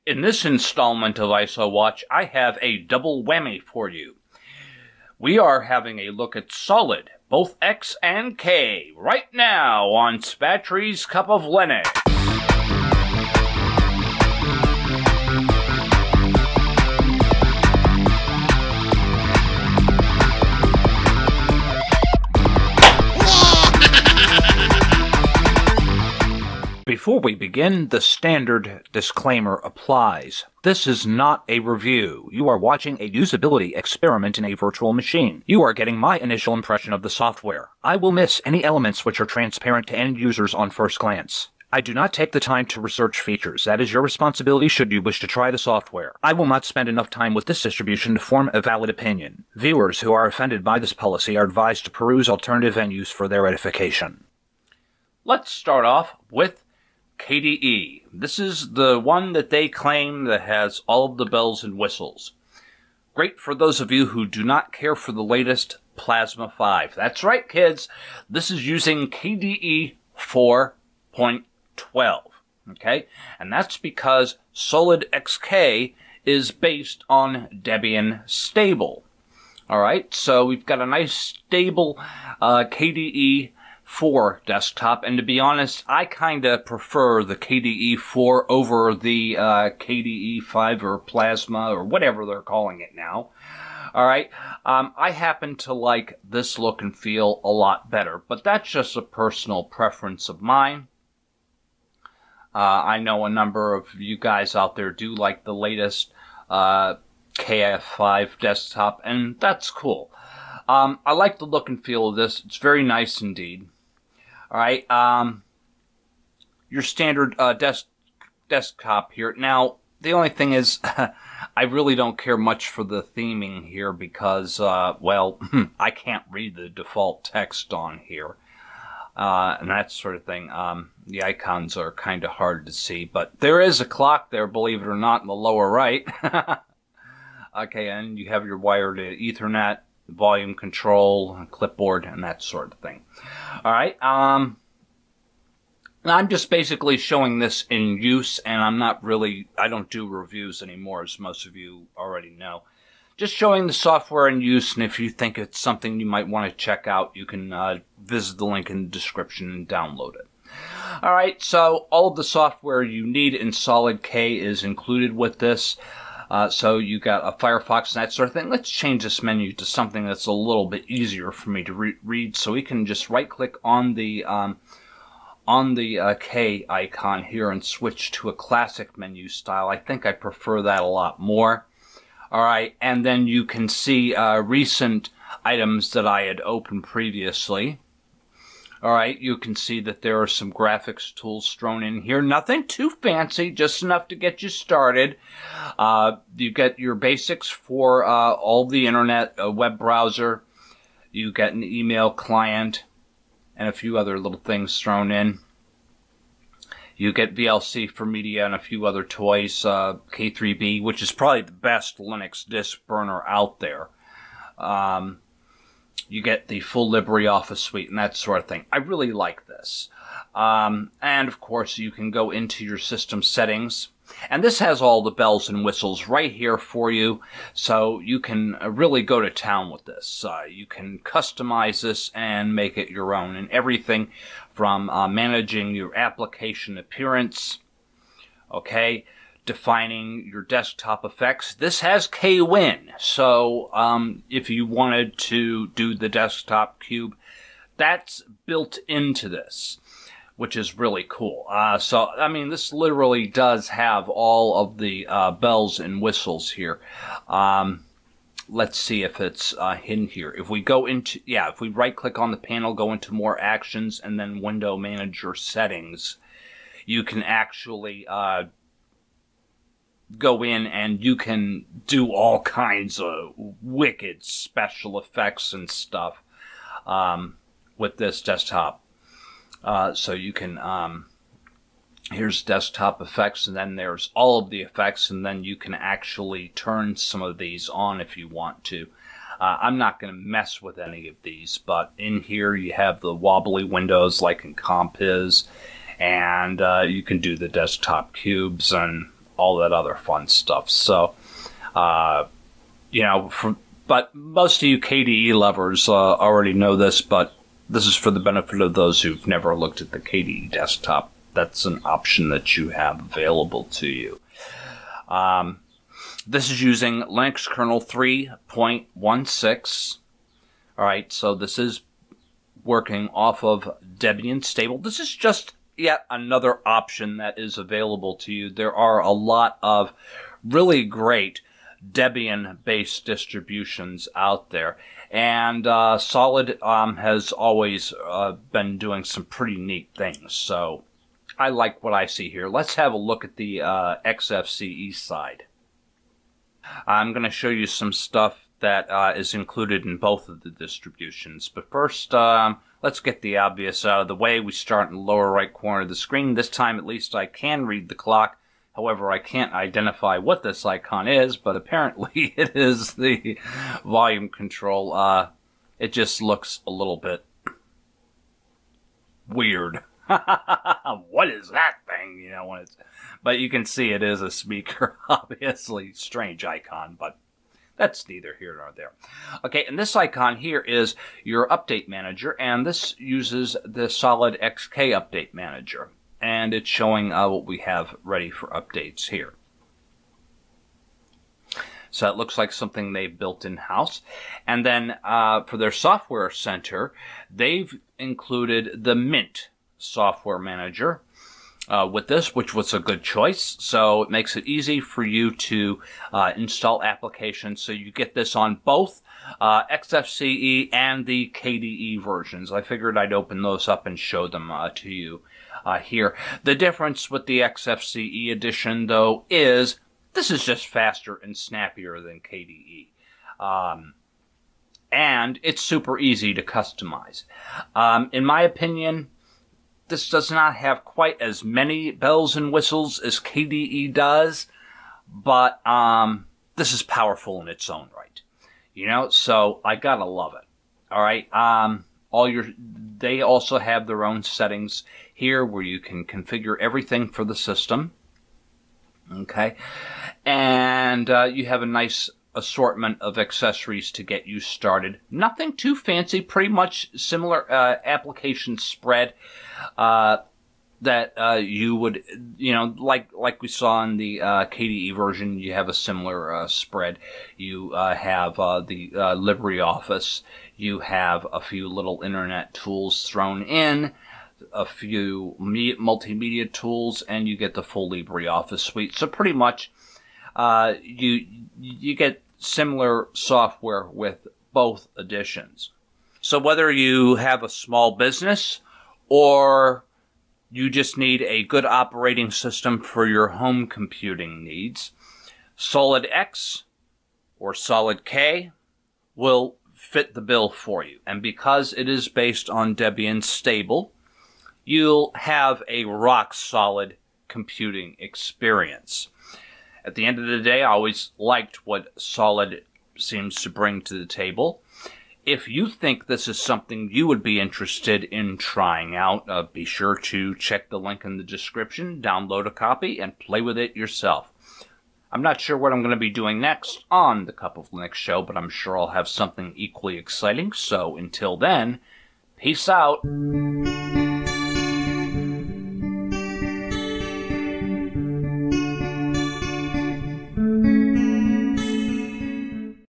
In this installment of ISO Watch, I have a double whammy for you. We are having a look at Solid, both X and K, right now on Spatry's Cup of Linux. Before we begin, the standard disclaimer applies. This is not a review. You are watching a usability experiment in a virtual machine. You are getting my initial impression of the software. I will miss any elements which are transparent to end users on first glance. I do not take the time to research features. That is your responsibility should you wish to try the software. I will not spend enough time with this distribution to form a valid opinion. Viewers who are offended by this policy are advised to peruse alternative venues for their edification. Let's start off with KDE. This is the one that they claim that has all of the bells and whistles. Great for those of you who do not care for the latest Plasma 5. That's right, kids. This is using KDE 4.12. Okay? And that's because SolydXK is based on Debian stable. Alright, so we've got a nice stable KDE 4 desktop, and to be honest, I kinda prefer the KDE 4 over the KDE 5 or Plasma or whatever they're calling it now. Alright, I happen to like this look and feel a lot better, but that's just a personal preference of mine. I know a number of you guys out there do like the latest KF5 desktop, and that's cool. I like the look and feel of this. It's very nice indeed. Alright, your standard desktop here. Now, the only thing is, I really don't care much for the theming here because, well, I can't read the default text on here. And that sort of thing. The icons are kind of hard to see, but there is a clock there, believe it or not, in the lower right. Okay, and you have your wired Ethernet, volume control, clipboard, and that sort of thing. Alright, I'm just basically showing this in use, and I don't do reviews anymore, as most of you already know. Just showing the software in use, and if you think it's something you might want to check out, you can visit the link in the description and download it. Alright, so all of the software you need in SolidXK is included with this. So you got a Firefox and that sort of thing. Let's change this menu to something that's a little bit easier for me to read. So we can just right-click on the K icon here and switch to a classic menu style. I think I prefer that a lot more. All right, and then you can see recent items that I had opened previously. Alright, you can see that there are some graphics tools thrown in here. Nothing too fancy, just enough to get you started. You get your basics for all the internet, a web browser. You get an email client and a few other little things thrown in. You get VLC for media and a few other toys. K3B, which is probably the best Linux disk burner out there. You get the full LibreOffice suite and that sort of thing. I really like this. And of course, you can go into your system settings. And this has all the bells and whistles right here for you. So you can really go to town with this. You can customize this and make it your own. And everything from managing your application appearance, okay, defining your desktop effects. This has KWin, so if you wanted to do the desktop cube, that's built into this, which is really cool. So, I mean, this literally does have all of the bells and whistles here. Let's see if it's hidden here. If we go into, if we right-click on the panel, go into More Actions, and then Window Manager Settings, you can actually go in and you can do all kinds of wicked special effects and stuff with this desktop. So you can, here's desktop effects, and then there's all of the effects, and then you can actually turn some of these on if you want to. I'm not going to mess with any of these, but in here you have the wobbly windows like in Compiz, and you can do the desktop cubes and all that other fun stuff. So, you know, but most of you KDE lovers already know this, but this is for the benefit of those who've never looked at the KDE desktop. That's an option that you have available to you. This is using Linux kernel 3.16. All right, so this is working off of Debian stable. This is just yet another option that is available to you. There are a lot of really great Debian-based distributions out there, and Solid has always been doing some pretty neat things. So I like what I see here. Let's have a look at the XFCE side. I'm going to show you some stuff that is included in both of the distributions. But first, let's get the obvious out of the way. We start in the lower right corner of the screen. This time, at least, I can read the clock. However, I can't identify what this icon is, but apparently it is the volume control. It just looks a little bit weird. What is that thing? You know, when it's, but you can see it is a speaker. Obviously, strange icon, but that's neither here nor there. Okay, and this icon here is your update manager, and this uses the SolydXK update manager, and it's showing what we have ready for updates here. So it looks like something they built in-house. And then for their software center, they've included the Mint software manager with this, which was a good choice. So it makes it easy for you to install applications. So you get this on both XFCE and the KDE versions. I figured I'd open those up and show them to you here. The difference with the XFCE edition, though, is this is just faster and snappier than KDE. And it's super easy to customize. In my opinion, this does not have quite as many bells and whistles as KDE does, but this is powerful in its own right. You know, so I gotta love it. All right. They also have their own settings here where you can configure everything for the system. Okay, and you have a nice assortment of accessories to get you started. Nothing too fancy, pretty much similar application spread that you would, you know, like we saw in the KDE version. You have a similar spread. You have the LibreOffice. You have a few little internet tools thrown in, a few multimedia tools, and you get the full LibreOffice suite. So pretty much you get similar software with both editions. So whether you have a small business or you just need a good operating system for your home computing needs, SolidX or SolydXK will fit the bill for you. And because it is based on Debian stable, you'll have a rock-solid computing experience. At the end of the day, I always liked what Solid seems to bring to the table. If you think this is something you would be interested in trying out, be sure to check the link in the description, download a copy, and play with it yourself. I'm not sure what I'm going to be doing next on the Cup of Linux show, but I'm sure I'll have something equally exciting. So until then, peace out.